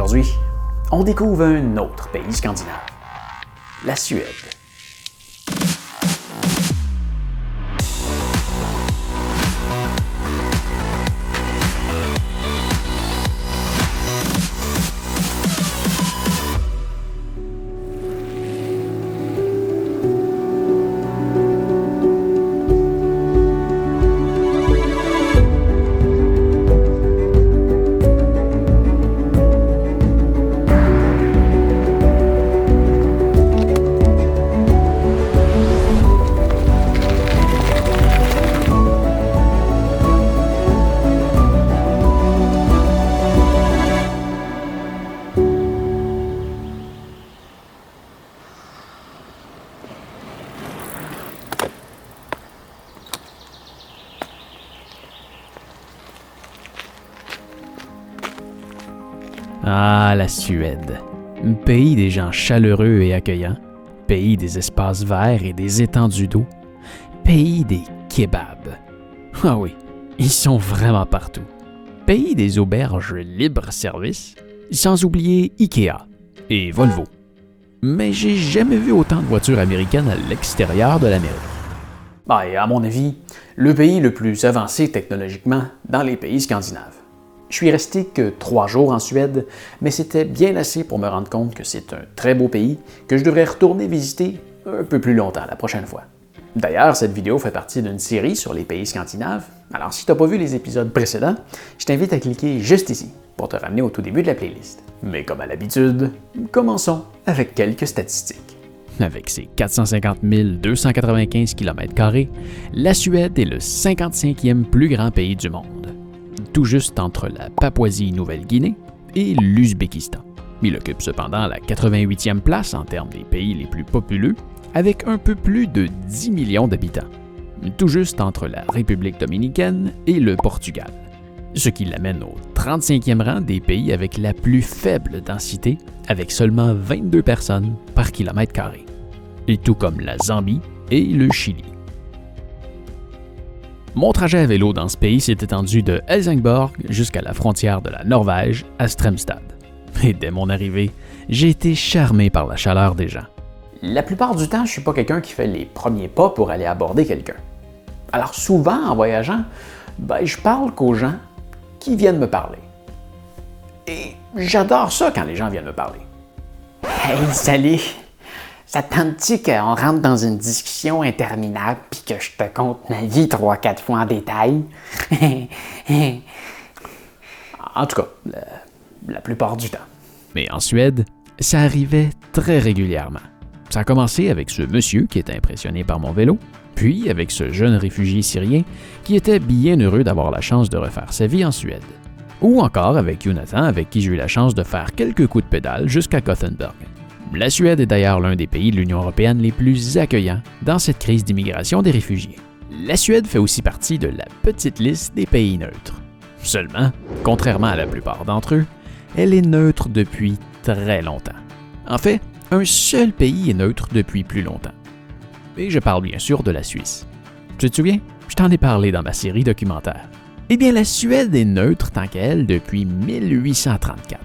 Aujourd'hui, on découvre un autre pays scandinave, la Suède. Ah, la Suède. Pays des gens chaleureux et accueillants, pays des espaces verts et des étendues d'eau, pays des kebabs. Ah oui, ils sont vraiment partout. Pays des auberges libre-service, sans oublier Ikea et Volvo. Mais j'ai jamais vu autant de voitures américaines à l'extérieur de l'Amérique. Et à mon avis, le pays le plus avancé technologiquement dans les pays scandinaves. Je suis resté que 3 jours en Suède, mais c'était bien assez pour me rendre compte que c'est un très beau pays que je devrais retourner visiter un peu plus longtemps la prochaine fois. D'ailleurs, cette vidéo fait partie d'une série sur les pays scandinaves, alors si tu n'as pas vu les épisodes précédents, je t'invite à cliquer juste ici pour te ramener au tout début de la playlist. Mais comme à l'habitude, commençons avec quelques statistiques. Avec ses 450 295 km², la Suède est le 55e plus grand pays du monde, tout juste entre la Papouasie-Nouvelle-Guinée et l'Ouzbékistan. Il occupe cependant la 88e place en termes des pays les plus populeux, avec un peu plus de 10 millions d'habitants, tout juste entre la République dominicaine et le Portugal, ce qui l'amène au 35e rang des pays avec la plus faible densité, avec seulement 22 personnes par kilomètre carré, et tout comme la Zambie et le Chili. Mon trajet à vélo dans ce pays s'est étendu de Helsingborg jusqu'à la frontière de la Norvège à Strömstad. Et dès mon arrivée, j'ai été charmé par la chaleur des gens. La plupart du temps, je suis pas quelqu'un qui fait les premiers pas pour aller aborder quelqu'un. Alors souvent, en voyageant, je parle qu'aux gens qui viennent me parler. Et j'adore ça quand les gens viennent me parler. Hey, salut! Ça te tente-tu qu'on rentre dans une discussion interminable puis que je te conte ma vie 3-4 fois en détail? En tout cas, la plupart du temps. Mais en Suède, ça arrivait très régulièrement. Ça a commencé avec ce monsieur qui était impressionné par mon vélo, puis avec ce jeune réfugié syrien qui était bien heureux d'avoir la chance de refaire sa vie en Suède. Ou encore avec Jonathan avec qui j'ai eu la chance de faire quelques coups de pédale jusqu'à Gothenburg. La Suède est d'ailleurs l'un des pays de l'Union européenne les plus accueillants dans cette crise d'immigration des réfugiés. La Suède fait aussi partie de la petite liste des pays neutres. Seulement, contrairement à la plupart d'entre eux, elle est neutre depuis très longtemps. En fait, un seul pays est neutre depuis plus longtemps. Et je parle bien sûr de la Suisse. Tu te souviens? Je t'en ai parlé dans ma série documentaire. Eh bien, la Suède est neutre tant qu'elle depuis 1834.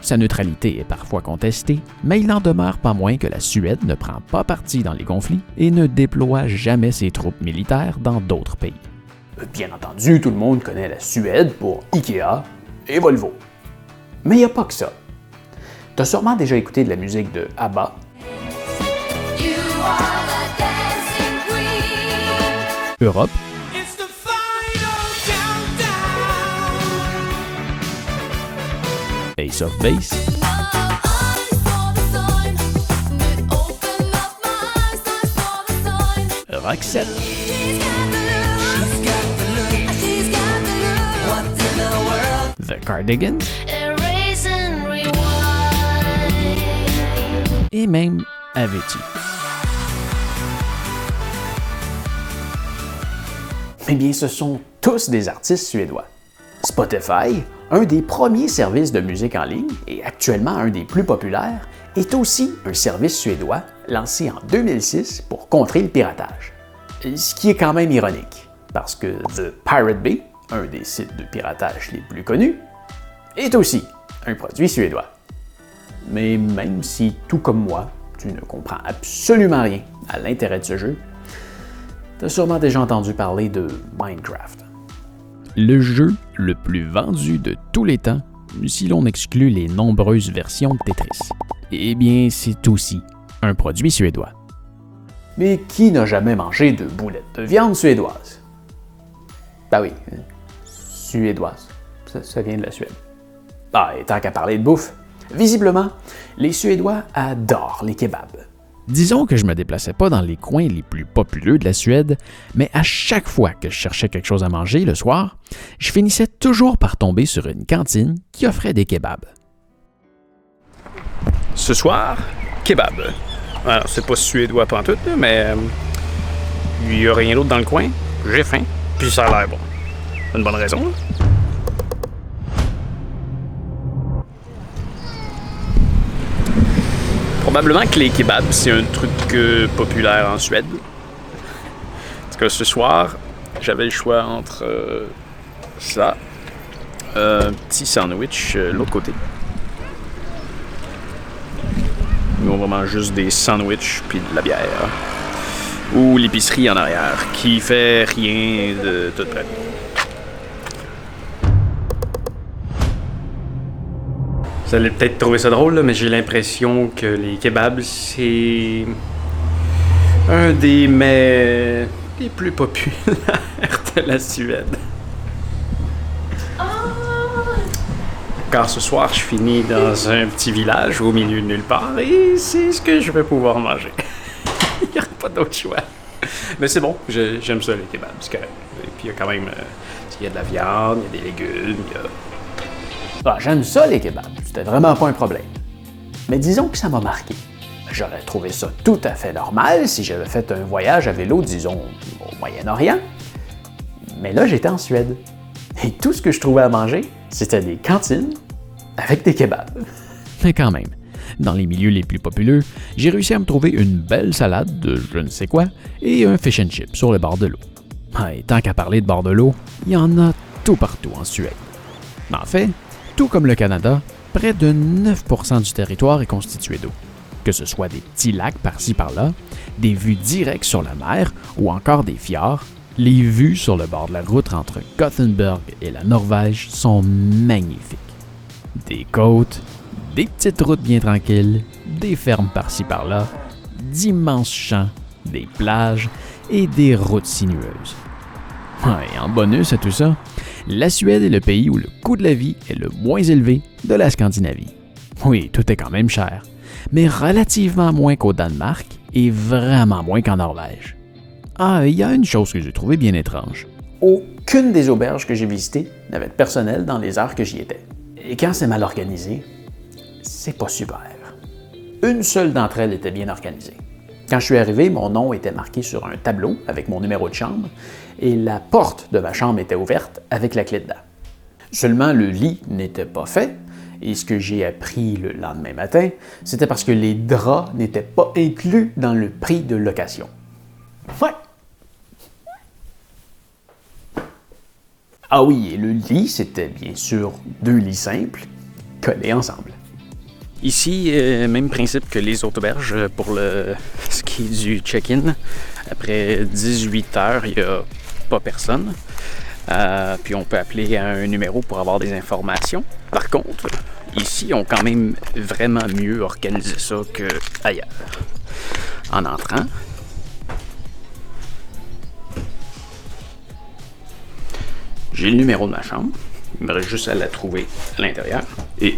Sa neutralité est parfois contestée, mais il n'en demeure pas moins que la Suède ne prend pas parti dans les conflits et ne déploie jamais ses troupes militaires dans d'autres pays. Bien entendu, tout le monde connaît la Suède pour Ikea et Volvo. Mais il n'y a pas que ça. Tu as sûrement déjà écouté de la musique de ABBA. Europe. Ace of Base. Roxette. The Cardigans. Et même Avicii. Eh bien, ce sont tous des artistes suédois. Spotify, un des premiers services de musique en ligne et actuellement un des plus populaires, est aussi un service suédois lancé en 2006 pour contrer le piratage. Ce qui est quand même ironique, parce que The Pirate Bay, un des sites de piratage les plus connus, est aussi un produit suédois. Mais même si, tout comme moi, tu ne comprends absolument rien à l'intérêt de ce jeu, tu as sûrement déjà entendu parler de Minecraft. Le jeu le plus vendu de tous les temps, si l'on exclut les nombreuses versions de Tetris. Eh bien, c'est aussi un produit suédois. Mais qui n'a jamais mangé de boulettes de viande suédoise? Ben oui, suédoise. Ça vient de la Suède. Ah, et tant qu'à parler de bouffe, visiblement, les Suédois adorent les kebabs. Disons que je me déplaçais pas dans les coins les plus populeux de la Suède, mais à chaque fois que je cherchais quelque chose à manger le soir, je finissais toujours par tomber sur une cantine qui offrait des kebabs. Ce soir, kebab. Alors, c'est pas suédois pantoute, mais il n'y a rien d'autre dans le coin. J'ai faim, puis ça a l'air bon. C'est une bonne raison, là. Probablement que les kebabs, c'est un truc populaire en Suède. En tout cas, ce soir, j'avais le choix entre ça, un petit sandwich de l'autre côté. Nous, on vraiment juste des sandwichs puis de la bière. Ou l'épicerie en arrière, qui fait rien de tout près. Vous allez peut-être trouver ça drôle, là, mais j'ai l'impression que les kebabs, c'est un des mets les plus populaires de la Suède. Car ce soir, je finis dans un petit village au milieu de nulle part et c'est ce que je vais pouvoir manger. Il n'y a pas d'autre choix. Mais c'est bon, j'aime ça les kebabs, c'est correct. Et puis il y a quand même il y a de la viande, il y a des légumes, il y a... Ah, j'aime ça les kebabs, c'était vraiment pas un problème. Mais disons que ça m'a marqué. J'aurais trouvé ça tout à fait normal si j'avais fait un voyage à vélo, disons, au Moyen-Orient. Mais là, j'étais en Suède. Et tout ce que je trouvais à manger, c'était des cantines avec des kebabs. Mais quand même, dans les milieux les plus populeux, j'ai réussi à me trouver une belle salade de je ne sais quoi et un fish and chip sur le bord de l'eau. Et tant qu'à parler de bord de l'eau, il y en a tout partout en Suède. En fait, tout comme le Canada, près de 9% du territoire est constitué d'eau. Que ce soit des petits lacs par-ci par-là, des vues directes sur la mer ou encore des fjords, les vues sur le bord de la route entre Gothenburg et la Norvège sont magnifiques. Des côtes, des petites routes bien tranquilles, des fermes par-ci par-là, d'immenses champs, des plages et des routes sinueuses. Et en bonus à tout ça, la Suède est le pays où le coût de la vie est le moins élevé de la Scandinavie. Oui, tout est quand même cher, mais relativement moins qu'au Danemark et vraiment moins qu'en Norvège. Ah, il y a une chose que j'ai trouvée bien étrange. Aucune des auberges que j'ai visitées n'avait de personnel dans les heures que j'y étais. Et quand c'est mal organisé, c'est pas super. Une seule d'entre elles était bien organisée. Quand je suis arrivé, mon nom était marqué sur un tableau avec mon numéro de chambre et la porte de ma chambre était ouverte avec la clé dedans. Seulement, le lit n'était pas fait et ce que j'ai appris le lendemain matin, c'était parce que les draps n'étaient pas inclus dans le prix de location. Ouais. Ah oui, et le lit, c'était bien sûr 2 lits simples, collés ensemble. Ici, même principe que les auberges pour ce qui est du check-in. Après 18 heures, il n'y a pas personne. Puis on peut appeler à un numéro pour avoir des informations. Par contre, ici, on quand même vraiment mieux organisé ça qu'ailleurs. En entrant, j'ai le numéro de ma chambre. Il me reste juste à la trouver à l'intérieur et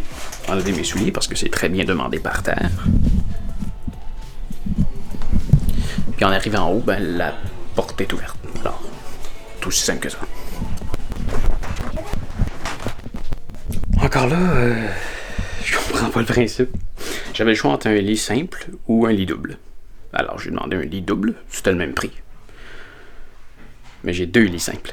enlever mes souliers parce que c'est très bien demandé par terre. Puis en arrivant en haut, la porte est ouverte. Alors, tout aussi simple que ça. Encore là, je comprends pas le principe. J'avais le choix entre un lit simple ou un lit double. Alors j'ai demandé un lit double, c'était le même prix. Mais j'ai 2 lits simples.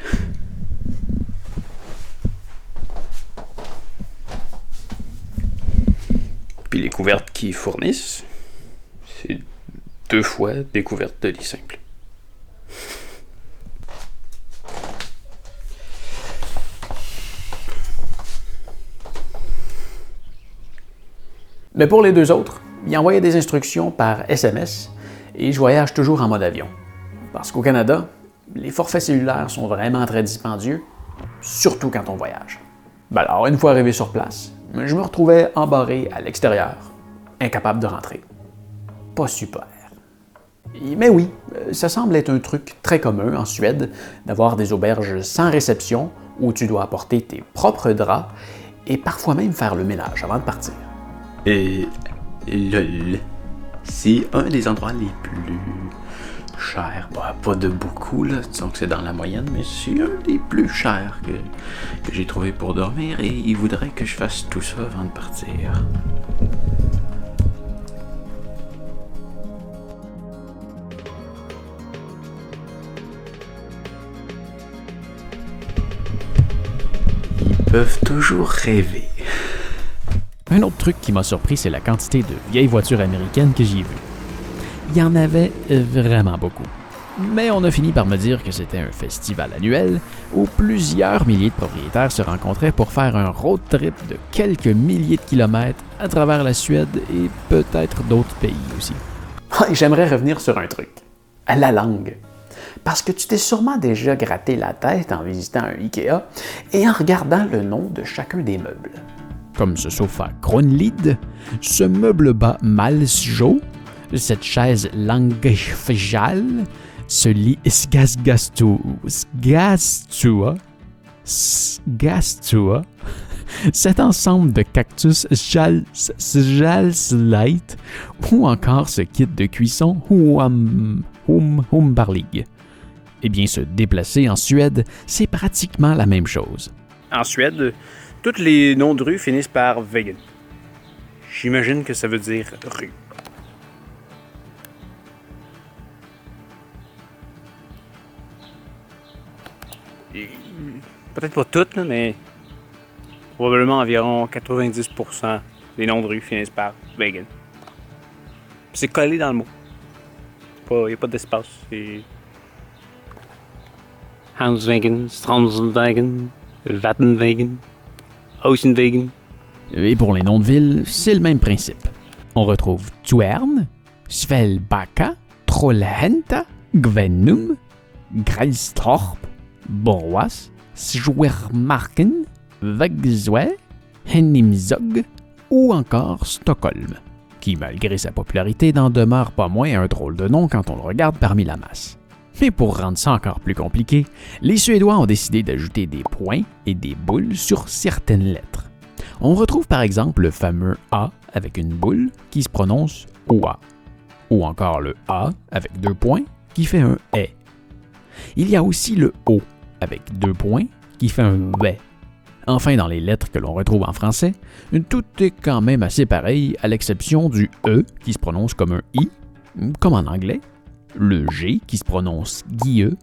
Puis les couvertes qu'ils fournissent, c'est 2 fois des couvertes de lit simple. Mais pour les deux autres, ils envoyaient des instructions par SMS et je voyage toujours en mode avion. Parce qu'au Canada, les forfaits cellulaires sont vraiment très dispendieux, surtout quand on voyage. Ben alors, une fois arrivé sur place, je me retrouvais embarré à l'extérieur, incapable de rentrer. Pas super. Mais oui, ça semble être un truc très commun en Suède d'avoir des auberges sans réception où tu dois apporter tes propres draps et parfois même faire le ménage avant de partir. Lol. C'est un des endroits les plus chers. Bah, pas de beaucoup, là, disons que c'est dans la moyenne, mais c'est un des plus chers que j'ai trouvé pour dormir et il voudrait que je fasse tout ça avant de partir. Ils peuvent toujours rêver. Un autre truc qui m'a surpris, c'est la quantité de vieilles voitures américaines que j'y ai vues. Il y en avait vraiment beaucoup. Mais on a fini par me dire que c'était un festival annuel où plusieurs milliers de propriétaires se rencontraient pour faire un road trip de quelques milliers de kilomètres à travers la Suède et peut-être d'autres pays aussi. J'aimerais revenir sur un truc. La langue. Parce que tu t'es sûrement déjà gratté la tête en visitant un IKEA et en regardant le nom de chacun des meubles. Comme ce sofa Kronlid, ce meuble bas Malsjo, cette chaise Langefjal, ce lit Sgastua, cet ensemble de cactus Jalsleit ou encore ce kit de cuisson Humbarlig. Eh bien, se déplacer en Suède, c'est pratiquement la même chose. En Suède, tous les noms de rues finissent par vegan. J'imagine que ça veut dire rue. Peut-être pas toutes, là, mais probablement environ 90% des noms de rues finissent par vegan. C'est collé dans le mot. Il n'y a pas d'espace. C'est Hanswagen, Stromswagen, Vattenwagen, Oceanwagen. Et pour les noms de villes, c'est le même principe. On retrouve Tuern, Svelbacka, Trollhättan, Gvenum, Grælstorp, Borås, Sjuermarken, Växjö, Henimzog ou encore Stockholm, qui malgré sa popularité n'en demeure pas moins un drôle de nom quand on le regarde parmi la masse. Mais pour rendre ça encore plus compliqué, les Suédois ont décidé d'ajouter des points et des boules sur certaines lettres. On retrouve par exemple le fameux A avec une boule qui se prononce OA, ou encore le A avec 2 points qui fait un E. Il y a aussi le O avec 2 points qui fait un B. Enfin, dans les lettres que l'on retrouve en français, tout est quand même assez pareil à l'exception du E qui se prononce comme un I, comme en anglais, le G qui se prononce guilleux,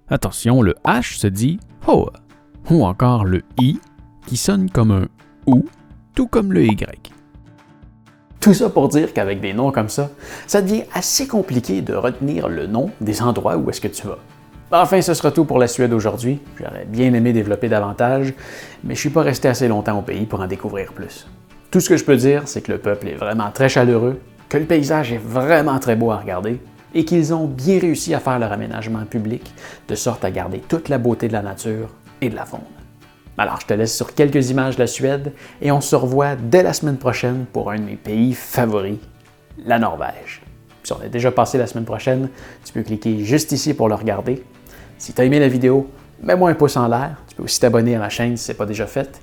attention, le H se dit hoa, ou encore le I qui sonne comme un OU, tout comme le Y. Tout ça pour dire qu'avec des noms comme ça devient assez compliqué de retenir le nom des endroits où est-ce que tu vas. Enfin, ce sera tout pour la Suède aujourd'hui. J'aurais bien aimé développer davantage, mais je suis pas resté assez longtemps au pays pour en découvrir plus. Tout ce que je peux dire, c'est que le peuple est vraiment très chaleureux, que le paysage est vraiment très beau à regarder, et qu'ils ont bien réussi à faire leur aménagement public de sorte à garder toute la beauté de la nature et de la faune. Alors, je te laisse sur quelques images de la Suède et on se revoit dès la semaine prochaine pour un de mes pays favoris, la Norvège. Si on est déjà passé la semaine prochaine, tu peux cliquer juste ici pour le regarder. Si tu as aimé la vidéo, mets-moi un pouce en l'air. Tu peux aussi t'abonner à ma chaîne si ce n'est pas déjà fait.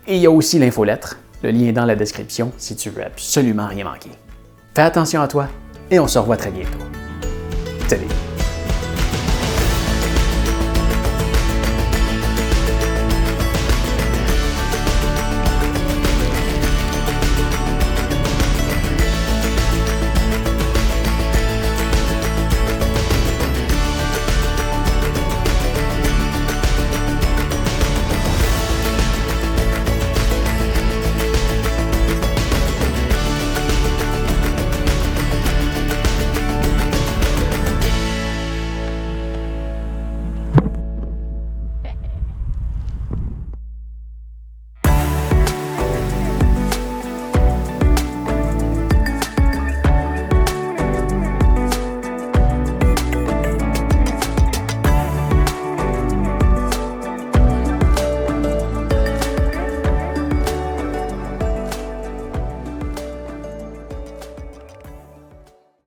Et il y a aussi l'infolettre. Le lien est dans la description si tu veux absolument rien manquer. Fais attention à toi et on se revoit très bientôt. Salut!